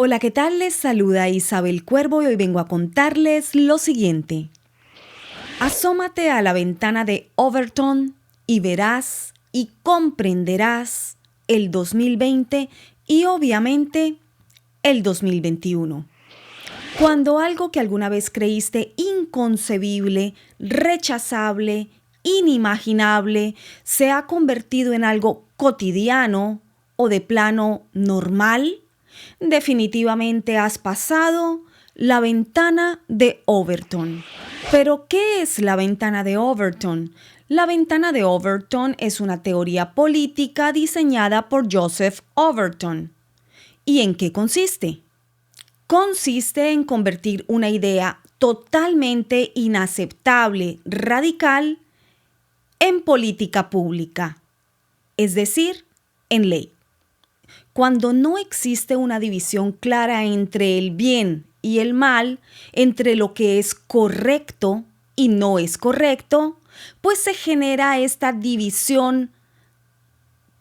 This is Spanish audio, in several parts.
Hola, ¿qué tal? Les saluda Isabel Cuervo y hoy vengo a contarles lo siguiente. Asómate a la ventana de Overton y verás y comprenderás el 2020 y obviamente el 2021. Cuando algo que alguna vez creíste inconcebible, rechazable, inimaginable, se ha convertido en algo cotidiano o de plano normal, definitivamente has pasado la ventana de Overton. ¿Pero qué es la ventana de Overton? La ventana de Overton es una teoría política diseñada por Joseph Overton. ¿Y en qué consiste? Consiste en convertir una idea totalmente inaceptable, radical, en política pública, es decir, en ley. Cuando no existe una división clara entre el bien y el mal, entre lo que es correcto y no es correcto, pues se genera esta división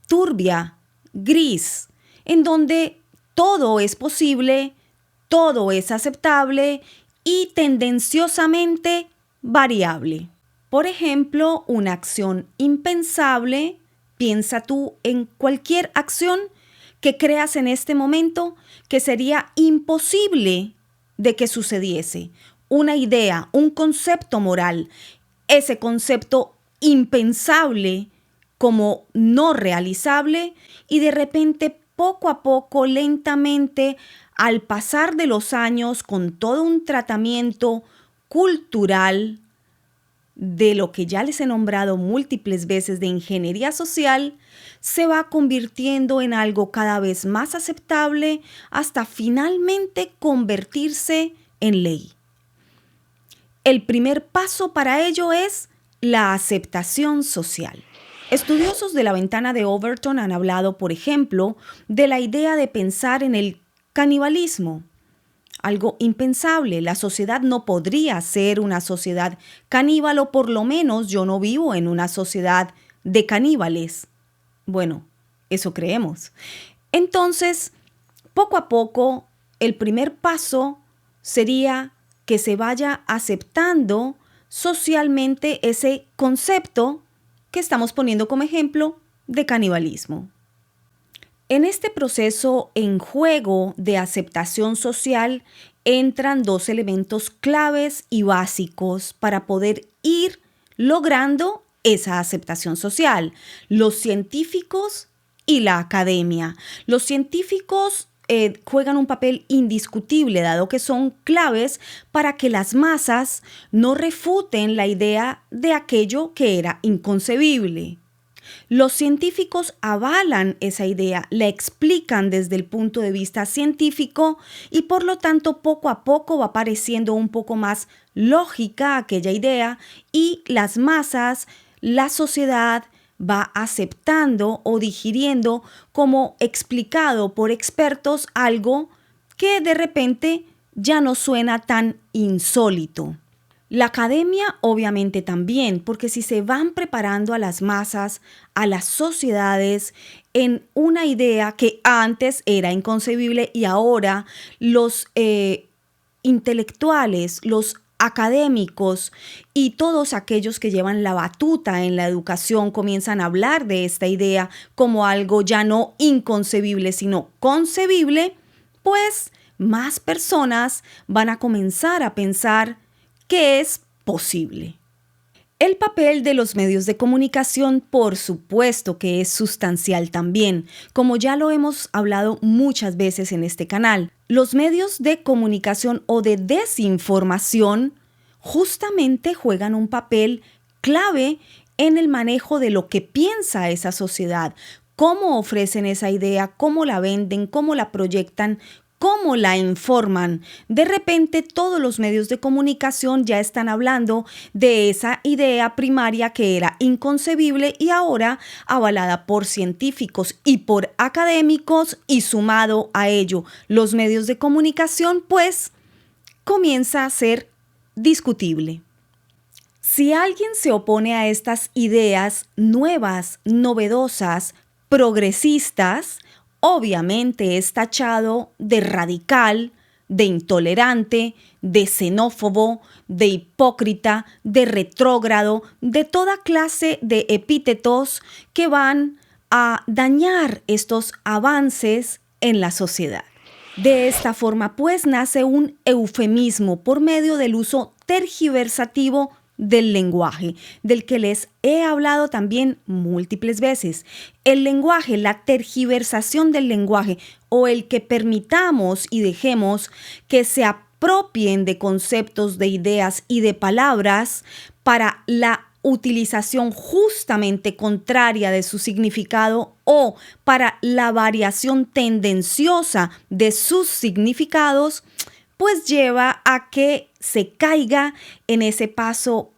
turbia, gris, en donde todo es posible, todo es aceptable y tendenciosamente variable. Por ejemplo, una acción impensable, piensa tú en cualquier acción que creas en este momento que sería imposible de que sucediese. Una idea, un concepto moral, ese concepto impensable como no realizable y de repente poco a poco, lentamente, al pasar de los años con todo un tratamiento cultural de lo que ya les he nombrado múltiples veces de ingeniería social, se va convirtiendo en algo cada vez más aceptable hasta finalmente convertirse en ley. El primer paso para ello es la aceptación social. Estudiosos de la ventana de Overton han hablado, por ejemplo, de la idea de pensar en el canibalismo. Algo impensable, la sociedad no podría ser una sociedad caníbal o por lo menos yo no vivo en una sociedad de caníbales. Bueno, eso creemos. Entonces, poco a poco, el primer paso sería que se vaya aceptando socialmente ese concepto que estamos poniendo como ejemplo de canibalismo. En este proceso en juego de aceptación social entran dos elementos claves y básicos para poder ir logrando esa aceptación social: los científicos y la academia. Los científicos juegan un papel indiscutible, dado que son claves para que las masas no refuten la idea de aquello que era inconcebible. Los científicos avalan esa idea, la explican desde el punto de vista científico y por lo tanto poco a poco va pareciendo un poco más lógica aquella idea y las masas, la sociedad va aceptando o digiriendo como explicado por expertos algo que de repente ya no suena tan insólito. La academia obviamente también, porque si se van preparando a las masas, a las sociedades, en una idea que antes era inconcebible y ahora los intelectuales, los académicos y todos aquellos que llevan la batuta en la educación comienzan a hablar de esta idea como algo ya no inconcebible, sino concebible, pues más personas van a comenzar a pensar que es posible. El papel de los medios de comunicación, por supuesto que es sustancial también, como ya lo hemos hablado muchas veces en este canal. Los medios de comunicación o de desinformación justamente juegan un papel clave en el manejo de lo que piensa esa sociedad, cómo ofrecen esa idea, cómo la venden, cómo la proyectan, cómo la informan. De repente todos los medios de comunicación ya están hablando de esa idea primaria que era inconcebible y ahora avalada por científicos y por académicos, y sumado a ello los medios de comunicación, pues comienza a ser discutible. Si alguien se opone a estas ideas nuevas, novedosas, progresistas, obviamente es tachado de radical, de intolerante, de xenófobo, de hipócrita, de retrógrado, de toda clase de epítetos que van a dañar estos avances en la sociedad. De esta forma, pues, nace un eufemismo por medio del uso tergiversativo del lenguaje, del que les he hablado también múltiples veces. El lenguaje, la tergiversación del lenguaje, o el que permitamos y dejemos que se apropien de conceptos, de ideas y de palabras para la utilización justamente contraria de su significado o para la variación tendenciosa de sus significados, pues lleva a que se caiga en ese paso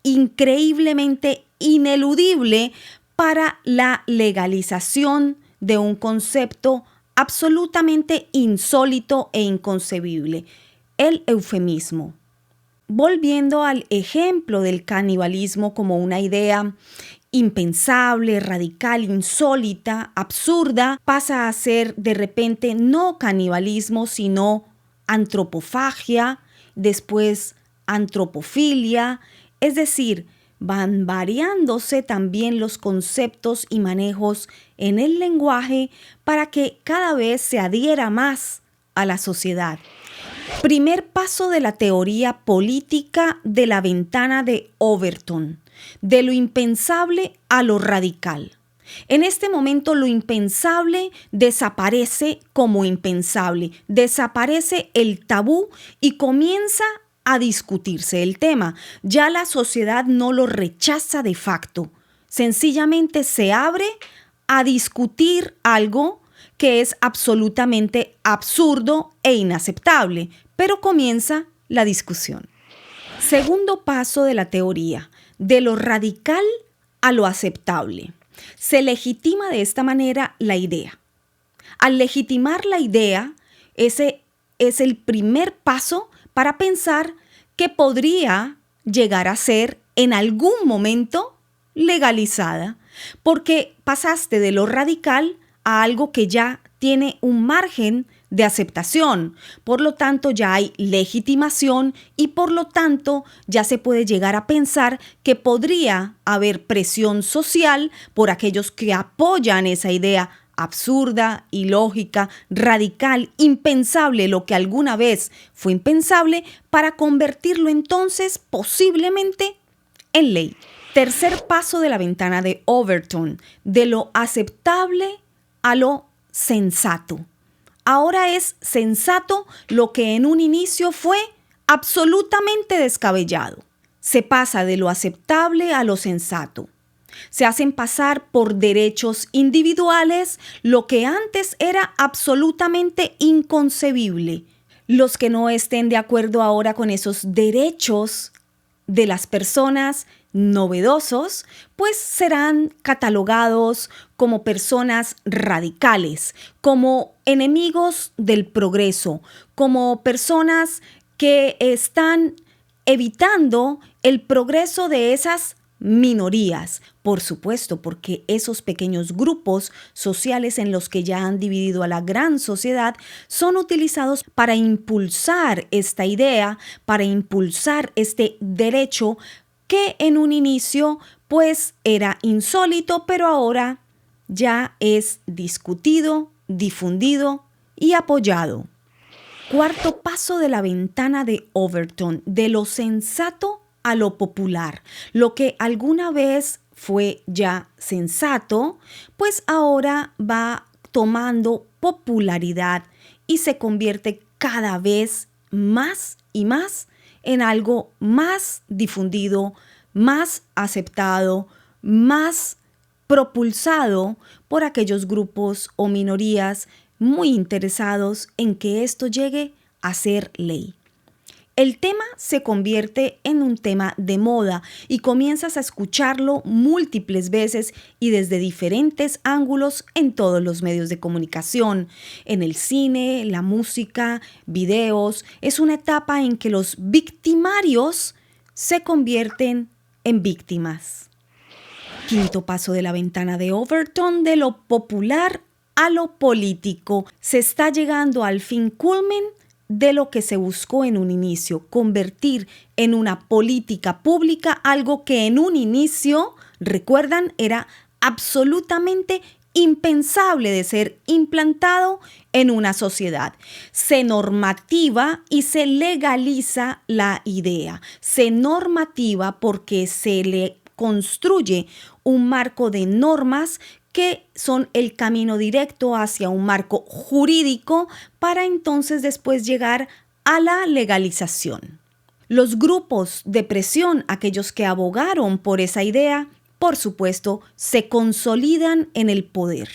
increíblemente ineludible para la legalización de un concepto absolutamente insólito e inconcebible, el eufemismo. Volviendo al ejemplo del canibalismo como una idea impensable, radical, insólita, absurda, pasa a ser de repente no canibalismo, sino antropofagia, después antropofilia, es decir, van variándose también los conceptos y manejos en el lenguaje para que cada vez se adhiera más a la sociedad. Primer paso de la teoría política de la ventana de Overton, de lo impensable a lo radical. En este momento lo impensable desaparece como impensable, desaparece el tabú y comienza a discutirse el tema. Ya la sociedad no lo rechaza de facto, sencillamente se abre a discutir algo que es absolutamente absurdo e inaceptable, pero comienza la discusión. Segundo paso de la teoría, de lo radical a lo aceptable. Se legitima de esta manera la idea. Al legitimar la idea, ese es el primer paso para pensar que podría llegar a ser en algún momento legalizada, porque pasaste de lo radical a algo que ya tiene un margen de aceptación. Por lo tanto, ya hay legitimación y por lo tanto ya se puede llegar a pensar que podría haber presión social por aquellos que apoyan esa idea absurda, ilógica, radical, impensable, lo que alguna vez fue impensable, para convertirlo entonces posiblemente en ley. Tercer paso de la ventana de Overton, de lo aceptable a lo sensato. Ahora es sensato lo que en un inicio fue absolutamente descabellado. Se pasa de lo aceptable a lo sensato. Se hacen pasar por derechos individuales lo que antes era absolutamente inconcebible. Los que no estén de acuerdo ahora con esos derechos de las personas novedosos, pues serán catalogados como personas radicales, como enemigos del progreso, como personas que están evitando el progreso de esas minorías, por supuesto, porque esos pequeños grupos sociales en los que ya han dividido a la gran sociedad son utilizados para impulsar esta idea, para impulsar este derecho que en un inicio pues era insólito, pero ahora ya es discutido, difundido y apoyado. Cuarto paso de la ventana de Overton, de lo sensato a lo popular. Lo que alguna vez fue ya sensato, pues ahora va tomando popularidad y se convierte cada vez más y más en algo más difundido, más aceptado, más propulsado por aquellos grupos o minorías muy interesados en que esto llegue a ser ley. El tema se convierte en un tema de moda y comienzas a escucharlo múltiples veces y desde diferentes ángulos en todos los medios de comunicación, en el cine, la música, videos. Es una etapa en que los victimarios se convierten en víctimas. Quinto paso de la ventana de Overton, de lo popular a lo político. Se está llegando al fin culmen de lo que se buscó en un inicio, convertir en una política pública algo que en un inicio, recuerdan, era absolutamente impensable de ser implantado en una sociedad. Se normativa y se legaliza la idea. Se normativa porque se le construye un marco de normas que son el camino directo hacia un marco jurídico para entonces después llegar a la legalización. Los grupos de presión, aquellos que abogaron por esa idea, por supuesto, se consolidan en el poder.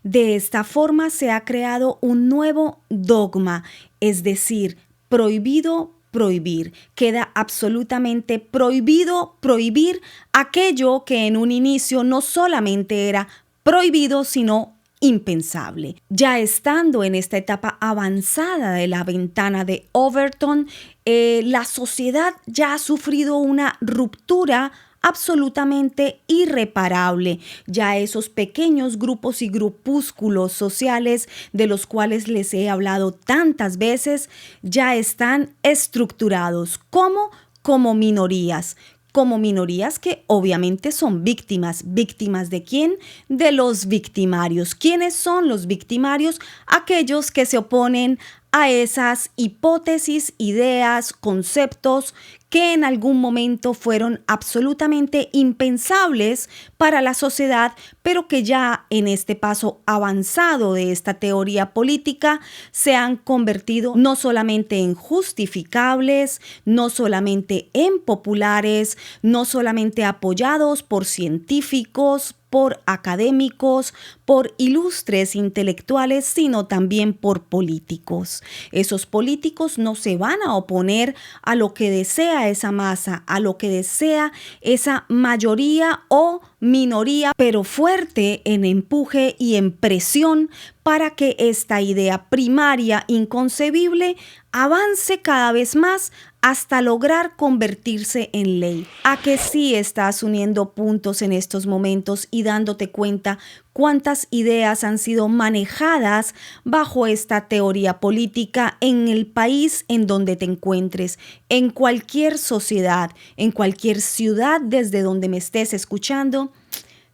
De esta forma se ha creado un nuevo dogma, es decir, prohibido prohibir. Queda absolutamente prohibido prohibir aquello que en un inicio no solamente era prohibido, sino impensable. Ya estando en esta etapa avanzada de la ventana de Overton, la sociedad ya ha sufrido una ruptura absolutamente irreparable. Ya esos pequeños grupos y grupúsculos sociales de los cuales les he hablado tantas veces, ya están estructurados como minorías. Como minorías que obviamente son víctimas. ¿Víctimas de quién? De los victimarios. ¿Quiénes son los victimarios? Aquellos que se oponen a esas hipótesis, ideas, conceptos que en algún momento fueron absolutamente impensables para la sociedad, pero que ya en este paso avanzado de esta teoría política se han convertido no solamente en justificables, no solamente en populares, no solamente apoyados por científicos, por académicos, por ilustres intelectuales, sino también por políticos. Esos políticos no se van a oponer a lo que desea esa masa, a lo que desea esa mayoría o minoría, pero fuerte en empuje y en presión para que esta idea primaria inconcebible avance cada vez más hasta lograr convertirse en ley. ¿A que sí estás uniendo puntos en estos momentos y dándote cuenta cuántas ideas han sido manejadas bajo esta teoría política en el país en donde te encuentres, en cualquier sociedad, en cualquier ciudad desde donde me estés escuchando?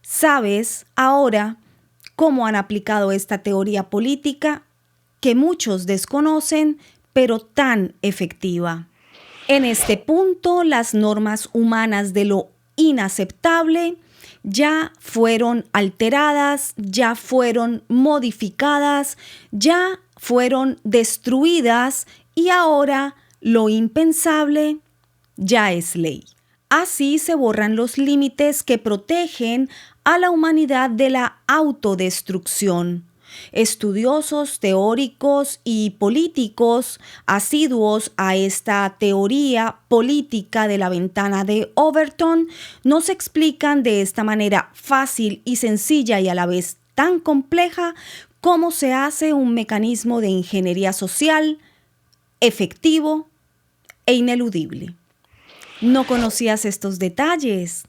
¿Sabes ahora cómo han aplicado esta teoría política que muchos desconocen, pero tan efectiva? En este punto, las normas humanas de lo inaceptable ya fueron alteradas, ya fueron modificadas, ya fueron destruidas y ahora lo impensable ya es ley. Así se borran los límites que protegen a la humanidad de la autodestrucción. Estudiosos, teóricos y políticos asiduos a esta teoría política de la ventana de Overton nos explican de esta manera fácil y sencilla y a la vez tan compleja cómo se hace un mecanismo de ingeniería social efectivo e ineludible. ¿No conocías estos detalles?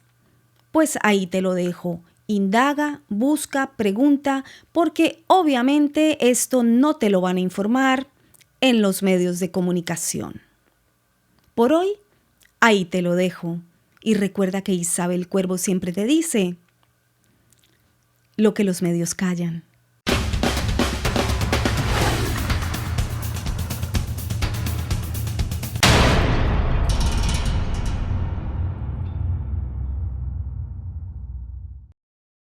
Pues ahí te lo dejo. Indaga, busca, pregunta, porque obviamente esto no te lo van a informar en los medios de comunicación. Por hoy, ahí te lo dejo. Y recuerda que Isabel Cuervo siempre te dice lo que los medios callan.